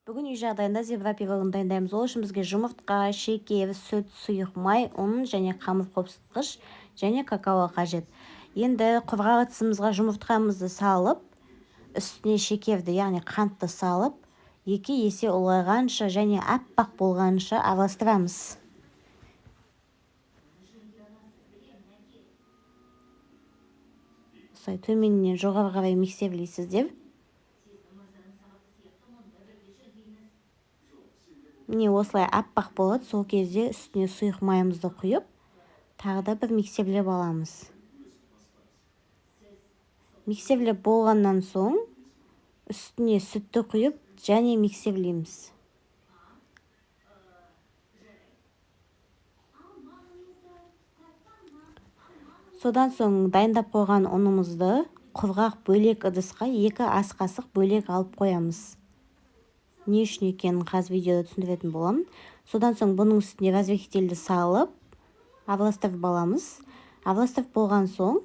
Бүгін үй жағдайында зебра пирогын дайындаймыз. Ол үшін бізге жұмыртқа, шекер, сүт, сұйық май, ұн және қамыр қопсытқыш және какао қажет. Енді құрғақ ыдысымызға жұмыртқамызды салып, үстіне шекерді, яғни қантты салып, 2 есе ұлғайғанша және аппақ болғанша араластырамыз. Осылай төменнен жоғары қарай миксерлейсіздер. Міне осылай аппақ болады. Сол кезде үстіне сұйық майымызды құйып, тағы да бір миксерлеп аламыз. Миксерлеп болғаннан соң үстіне сүтті құйып және миксерлейміз. Содан соң дайындап қойған ұнымызды құрғақ бөлек ыдысқа 2 ас қасық бөлек алып қоямыз. Не үшін екенін қазір видеода түсіндіретін боламын. Содан соң бұның үстіне разрыхлителді салып, араластырып аламыз. Араластырып болған соң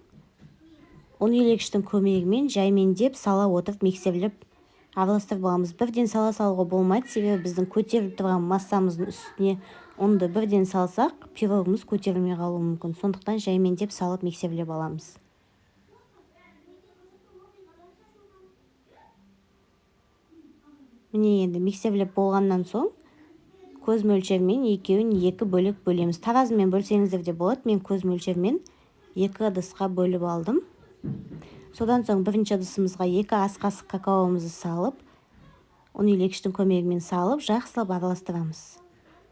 ұн елегіштің көмегімен жаймендеп сала отырып миксерлеп араластырып аламыз. Бірден сала салуға болмайды, себебі біздің көтеріліп тұрған массамыздың үстіне ұнды бірден салсақ, пирогымыз көтерілмей қалуы мүмкін. Сондықтан жаймендеп салып миксерлеп аламыз. Міне енді миксерлеп болғаннан соң көз мөлшермен екеуін 2 бөлек бөлеміз. Таразымен бөлсеңіздер де болады. Мен көз мөлшермен 2 ыдысқа бөліп алдым. Содан соң бірінші ыдысымызға 2 ас қасық какаомызды салып, ұн елегіштің көмегімен салып, жақсылап араластырамыз.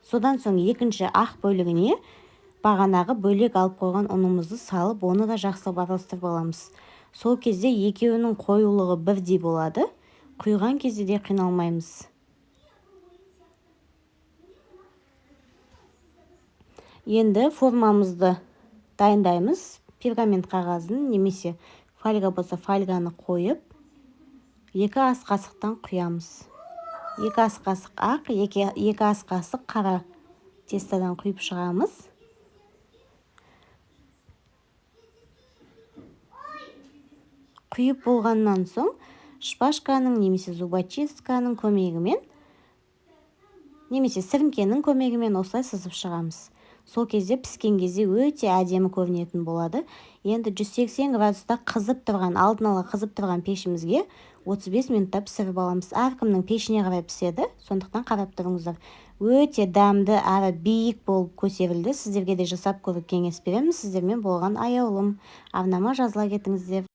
Содан соң екінші ақ бөлігіне бағанағы бөлек алып қойған ұнымызды салып, оны да жақсылап араластырып аламыз. Сол кезде екеуінің қоюлығы бірдей болады. Құйған кезде де қиналмаймыз. Енді формамызды дайындаймыз. Пергамент қағазын немесе фольга болса фольганы қойып, 2 ас қасықтан құямыз. 2 ас қасық ақ, 2 ас қасық қара тестадан құйып шығамыз. Құйып болғаннан соң шпажканың немесе зубочистканың көмегімен немесе сіріңкенің көмегімен осылай сызып шығамыз. Сол кезде піскен кезде өте әдемі көрінетін болады. Енді 180 градуста қызып тұрған, алдын ала қызып тұрған пешімізге 35 минутта пісіріп аламыз. Әркімнің пешіне қарай піседі, сондықтан қарап тұрыңыздар. Өте дәмді әрі биік болып көтерілді. Сіздерге де жасап көріп кеңес беремін. Сіздермен болған аяулым. Арнама жазыла кетіңіздер.